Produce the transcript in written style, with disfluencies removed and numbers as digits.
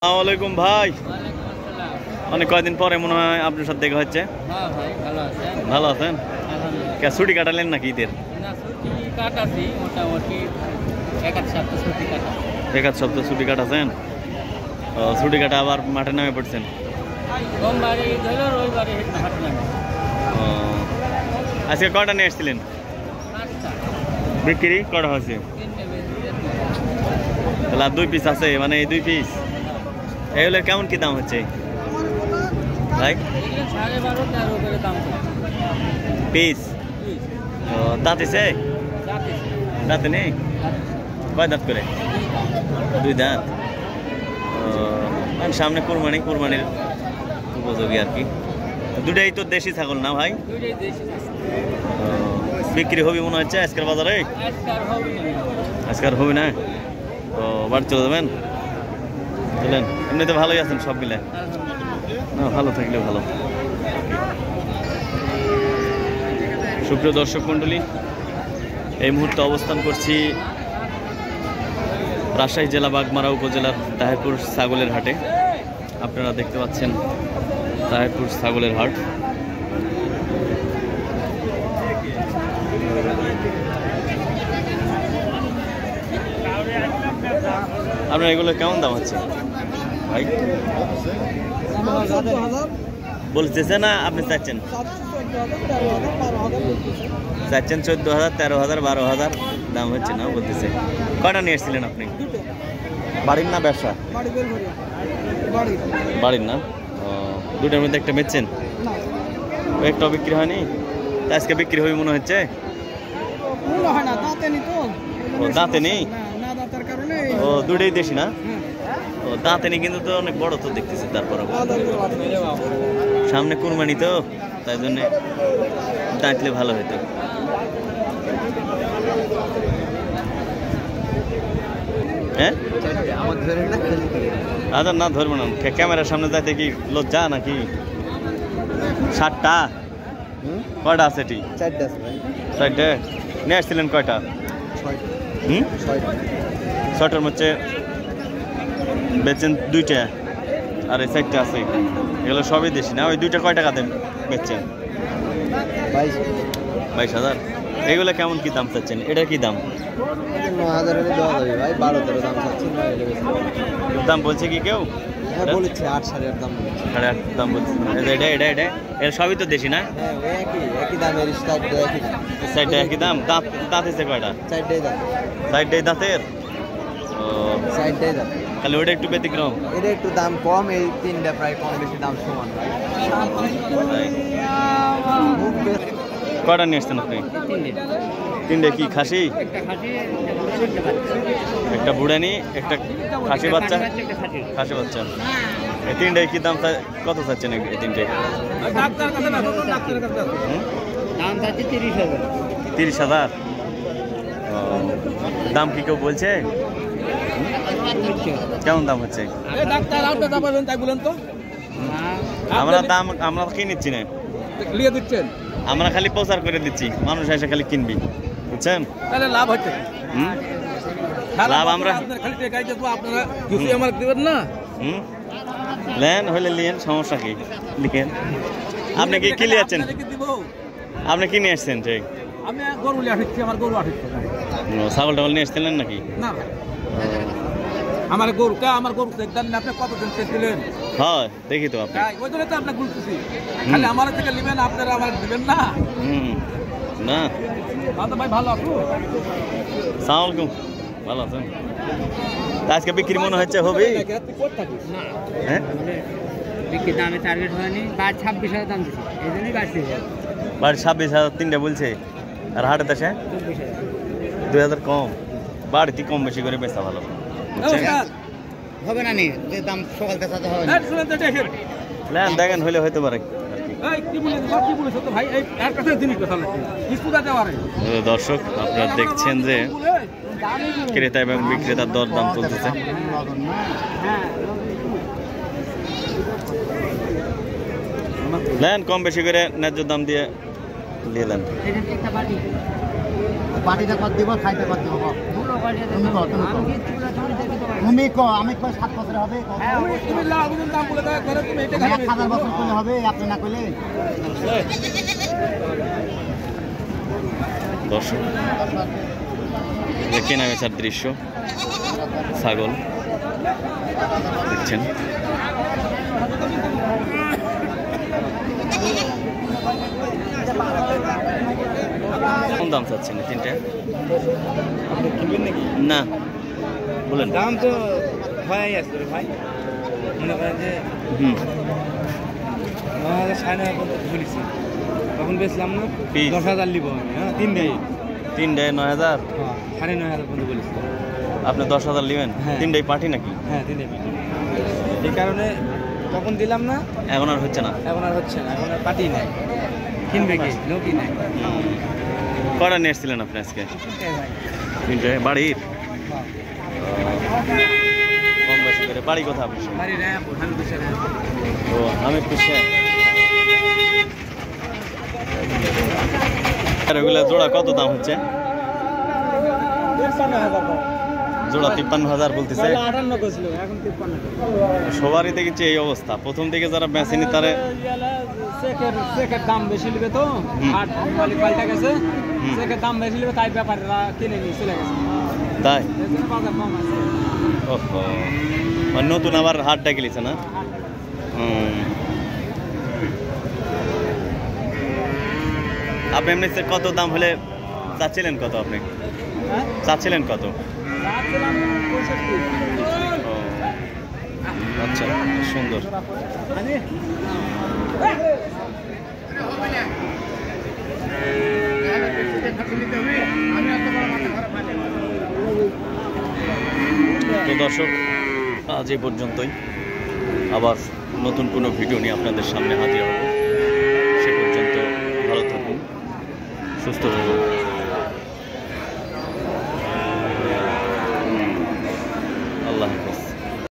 আসসালামু আলাইকুম ভাই। অনেক কয়দিন পরে মনে হয় আপনার সাথে দেখা হচ্ছে। ভালো আছেন? কে ছুটি কাটালেন নাকি ঈদের? এক আধ সপ্তাহ ছুটি কাটাছেন। ছুটি কাটা আবার মাঠে নামে পড়ছেন। আজকে কয়টা নিয়ে এসেছিলেন? বিক্রি কটা হয়েছে? তাহলে আর 2 পিস আছে, মানে এই 2 পিস এগুলো কেমন কি দাম হচ্ছে ভাই? পিস দাঁতেছে? দাঁতে নেই? কয় দাঁত করে? 2 দাঁত। সামনে কোরবানির উপযোগী আর কি। দুটাই তো দেশি ছাগল না ভাই? বিক্রি হবে মনে হচ্ছে আজকের বাজারে? আজকার হবে না? ও বাড়ি চলে যাবেন? চলেন, এমনিতে ভালোই আছেন সব মিলে? না, ভালো থাকলে ভালো। সুপ্রিয় দর্শক মণ্ডলী, এই মুহূর্তে অবস্থান করছি রাজশাহী জেলা বাগমারা উপজেলার তাহেরপুর ছাগলের হাটে। আপনারা দেখতে পাচ্ছেন তাহেরপুর ছাগলের হাট। আপনার এগুলো কেমন দাম হচ্ছে ভাই? বলতেছে না আপনি চাচ্ছেন? 14,000, 13,000, 12,000 দাম হচ্ছে না বলতেছে। কয়টা নিয়ে এসেছিলেন আপনি? বাড়ির না ব্যবসা? বাড়ির না। দুটার মধ্যে একটা বেচছেন? একটাও বিক্রি হয়নি? আজকে বিক্রি হবে মনে হচ্ছে? দাঁতে নেই? ও দুটোই দেশি না? ও দাঁতে নেই কিন্তু তো অনেক বড় তো দেখতেছি। তারপরে সামনে কুরবানি তো, তাই জন্য দাঁতলে ভালো হতো। হ্যাঁ আচ্ছা, না ধরবো না। ক্যামেরার সামনে যাইতে কি লজ্জা নাকি? 7টা? কয়টা আছে? 4টে নিয়ে আসছিলেন? কয়টা? 6টার মধ্যে বেচছেন 2টা, আর এই 4টা আছে। এগুলো সবই দেশি না? ওই 2টা কয় টাকাতে বেচছেন? 22,000। এগুলো কেমন কি দাম চাচ্ছেন? এটা কি দাম? 9,000 দাম বলছে কি কেউ? বলেছে 8, 8.5 দাম। 8.5 দাম বলছে। এটা এর সবই তো দেশি না? একই দামের। 4টা একই দাম। দাঁত এসে কয়টা? 4টাই দাঁতের। ও 4টাই দাম। তাহলে ওটা একটু ব্যতিক্রম, এটা একটু দাম কম। এই 3টা প্রায় কম বেশি দাম সমান। কয়টা নিয়ে আসছেন আপনি? 3টে কি খাসি? একটা বুড়ানি, একটা খাসি বাচ্চা। খাসি বাচ্চা। এই 3টাই কি দাম? কত চাচ্ছেন এই 3টে? 30,000। দাম কি কেউ বলছে? কেমন দাম হচ্ছে? আমরা কি নিচ্ছি না, আমরা খালি প্রচার করে দিচ্ছি, মানুষ এসে খালি কিনবি, বুঝছেন? লাভ হচ্ছে। লাভ আমরা লেন হইলে লিয়েন, সমস্যা কি? লিখেন। আপনি কি কি লিয়াচ্ছেন? আপনি কি নিয়ে আসছেন? ঠিক, ছাগল টাগল নিয়ে আসছিলেন নাকি? আমার গরুটা আমার গরু দেখবেন না আপনি কতদিন দিলেন? হ্যাঁ দেখি তো আপনি। ওই জন্য তো আপনাকে বলতেছি, খালি আমার থেকে নেবেন, আপনারা আমার দিবেন না। না ভাই ভালো আছো? সালাম আলাইকুম। ভালো আছেন? আজকে বিক্রি মনে হচ্ছে হবে? হ্যাঁ বিক্রি দামে টার্গেট হয়নি। 26,000 দাম দিচ্ছি, এই জন্যই বাড়ছে। 26,000 3টে বলছে, আর হাটে দেশে 2,000 কম। বাড়তি কম বেশি করে বেচা ভালো হবে না নি? যে দাম সকাল থেকে হবে না। দেখেন হইলে হইতে পারে। দর্শক আপনারা দেখছেন যে ক্রেতা এবং বিক্রেতার দর দাম চলতেছে। নেন কম বেশি করে ন্যায্য দাম দিয়ে নিয়ে নেন। তুমি আমি 7 বছর হবে, 1000 বছর করলে হবে, আপনি না করলে। দর্শক কেনা বেচার দৃশ্য, ছাগল দেখছেন। কোন দাম চাচ্ছেন তিনটে? না বলেন। দাম তো হয় আছে ভাই, মনে করেন যে 9,000 9,500 পর্যন্ত বলেছি, তখন বেচলাম না, 10,000 নিব আমি। হ্যাঁ, 3 ডে 9,000, 9,500 পর্যন্ত বলেছি। আপনি 10,000 নেবেন? 3 ডে পার্টি নাকি? হ্যাঁ, 3 ডে পার্টি। এই কারণে তখন দিলাম না, এখন আর হচ্ছে না। এখন আর পার্টি নাই, কিনবে কি, লোকই নাই। কটা নিয়ে এসেছিলেন আপনি আজকে? 3টে। বাড়ির কম বেশি করে? বাড়ি কোথা আপনি? ও, আমি খুশি। এগুলা জোড়া কত দাম হচ্ছে? জোড়া 53,000 বলতেছে। সবারই দেখেছি এই অবস্থা। প্রথম দিকে যারা বেচেনি তারে দাম বেশি নেবে, তো মালিক পাল্টা গেছে, দাম বেশি নেবে, তাই ব্যাপারীরা কিনে নিয়ে চলে গেছে। তাই বাজার কম আছে। ওহো, মানে নতুন আবার হাটটা গেলিছে না? আপনি এমনি কত দাম হলে চাচ্ছিলেন? কত আপনি চাচ্ছিলেন? কত? আচ্ছা, সুন্দর। তো দর্শক, আজ এই পর্যন্তই। আবার নতুন কোনো ভিডিও নিয়ে আপনাদের সামনে হাজির হব। সে পর্যন্ত ভালো থাকুন, সুস্থ থাকুন।